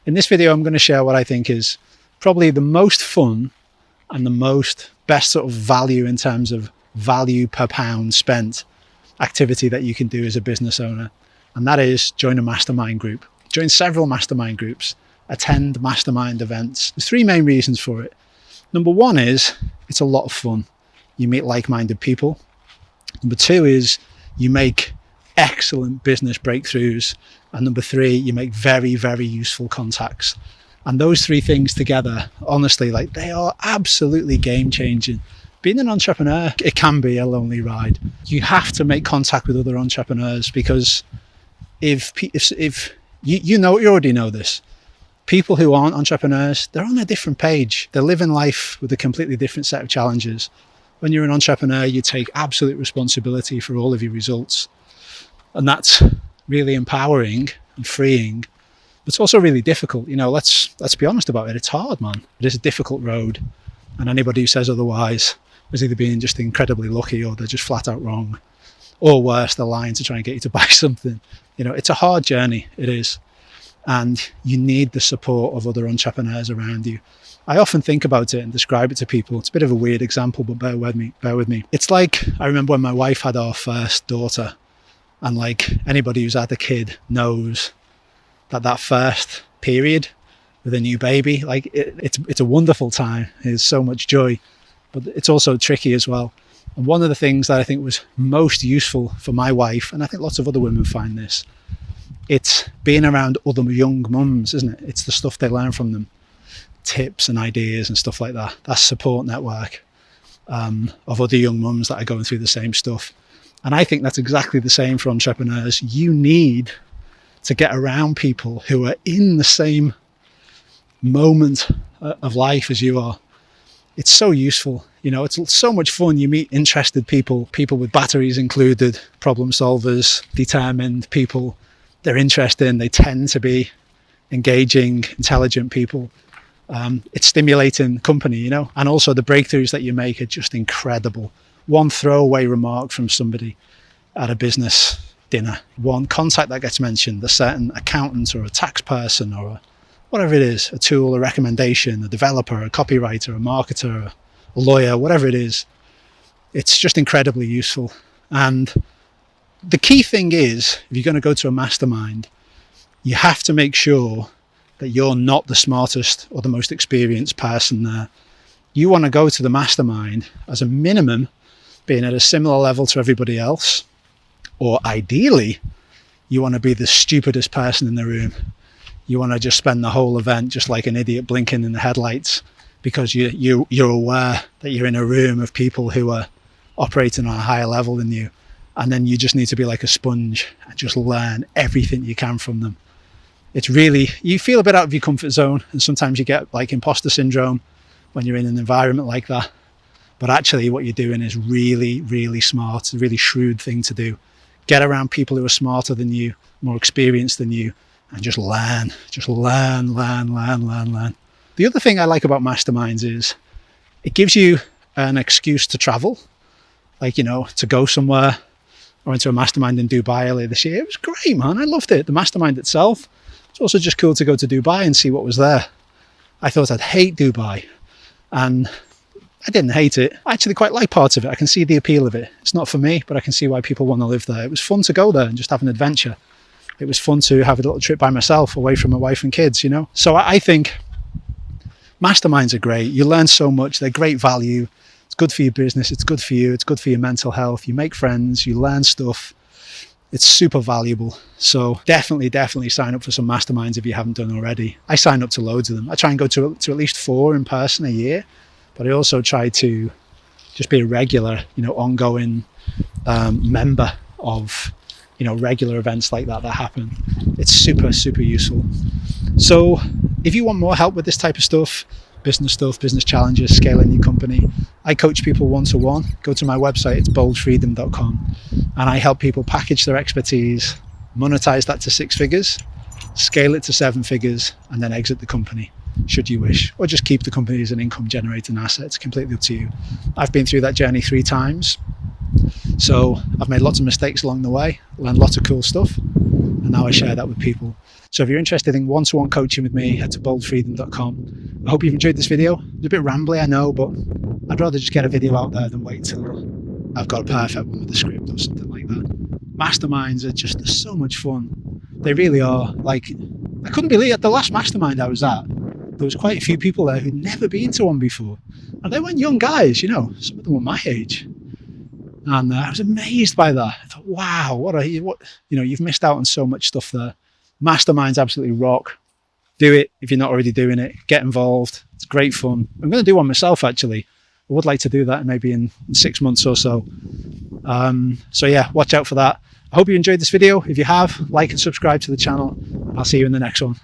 In this video, I'm going to share what I think is probably the most fun and the most best sort of value in terms of value per pound spent activity that you can do as a business owner. And that is join a mastermind group. Join several mastermind groups, attend mastermind events. There's three main reasons for it. Number one is it's a lot of fun. You meet like-minded people. Number two is you make excellent business breakthroughs. And number three, you make very, very useful contacts. And those three things together, honestly, like they are absolutely game-changing. Being an entrepreneur, it can be a lonely ride. You have to make contact with other entrepreneurs because if you already know this, people who aren't entrepreneurs, they're on a different page. They're living life with a completely different set of challenges. When you're an entrepreneur, you take absolute responsibility for all of your results. And that's really empowering and freeing. But it's also really difficult. You know, let's be honest about it. It's hard, man. It is a difficult road. And anybody who says otherwise is either being just incredibly lucky or they're just flat out wrong. Or worse, they're lying to try and get you to buy something. You know, it's a hard journey. It is. And you need the support of other entrepreneurs around you. I often think about it and describe it to people. It's a bit of a weird example, but bear with me. It's like, I remember when my wife had our first daughter, and like anybody who's had a kid knows that first period with a new baby, like it's a wonderful time. There's so much joy, but it's also tricky as well. And one of the things that I think was most useful for my wife, and I think lots of other women find this, it's being around other young mums, isn't it? It's the stuff they learn from them, tips and ideas and stuff like that. That support network of other young mums that are going through the same stuff. And I think that's exactly the same for entrepreneurs. You need to get around people who are in the same moment of life as you are. It's so useful. You know, it's so much fun. You meet interested people with batteries included, problem solvers, determined people. They're interesting. They tend to be engaging, intelligent people. It's stimulating company, you know, and also the breakthroughs that you make are just incredible. One throwaway remark from somebody at a business dinner, one contact that gets mentioned, a certain accountant or a tax person or whatever it is, a tool, a recommendation, a developer, a copywriter, a marketer, a lawyer, whatever it is, it's just incredibly useful. And the key thing is, if you're going to go to a mastermind, you have to make sure that you're not the smartest or the most experienced person there. You want to go to the mastermind as a minimum being at a similar level to everybody else, or ideally you want to be the stupidest person in the room. You want to just spend the whole event just like an idiot blinking in the headlights because you're aware that you're in a room of people who are operating on a higher level than you, and then you just need to be like a sponge and just learn everything you can from them. It's really, you feel a bit out of your comfort zone, and sometimes you get like imposter syndrome when you're in an environment like that. But actually what you're doing is really, really smart. It's a really shrewd thing to do. Get around people who are smarter than you, more experienced than you, and just learn. Just learn. The other thing I like about masterminds is it gives you an excuse to travel. Like, you know, to go somewhere. I went to a mastermind in Dubai earlier this year. It was great, man. I loved it. The mastermind itself. It's also just cool to go to Dubai and see what was there. I thought I'd hate Dubai, and I didn't hate it. I actually quite like parts of it. I can see the appeal of it. It's not for me, but I can see why people want to live there. It was fun to go there and just have an adventure. It was fun to have a little trip by myself away from my wife and kids, you know? So I think masterminds are great. You learn so much. They're great value. It's good for your business. It's good for you. It's good for your mental health. You make friends. You learn stuff. It's super valuable. So definitely sign up for some masterminds if you haven't done already. I sign up to loads of them. I try and go to at least 4 in person a year. But I also try to just be a regular, you know, ongoing member of, you know, regular events like that happen. It's super, super useful. So if you want more help with this type of stuff, business challenges, scaling your company, I coach people one-to-one. Go to my website, it's boldfreedom.com. And I help people package their expertise, monetize that to 6 figures, scale it to 7 figures, and then exit the company, should you wish, or just keep the company as an income generating asset. It's completely up to you. I've been through that journey 3 times. So I've made lots of mistakes along the way, learned lots of cool stuff. and now I share that with people. So if you're interested in one-to-one coaching with me, head to boldfreedom.com. I hope you've enjoyed this video. It's a bit rambly, I know, but I'd rather just get a video out there than wait till I've got a perfect one with a script or something like that. Masterminds are just so much fun. They really are. Like, I couldn't believe at the last mastermind I was at, there was quite a few people there who'd never been to one before. And they weren't young guys, you know, some of them were my age. And I was amazed by that. I thought, wow, what you've missed out on so much stuff there. Masterminds absolutely rock. Do it if you're not already doing it. Get involved. It's great fun. I'm going to do one myself, actually. I would like to do that maybe in 6 months or so. So yeah, watch out for that. I hope you enjoyed this video. If you have, like and subscribe to the channel. I'll see you in the next one.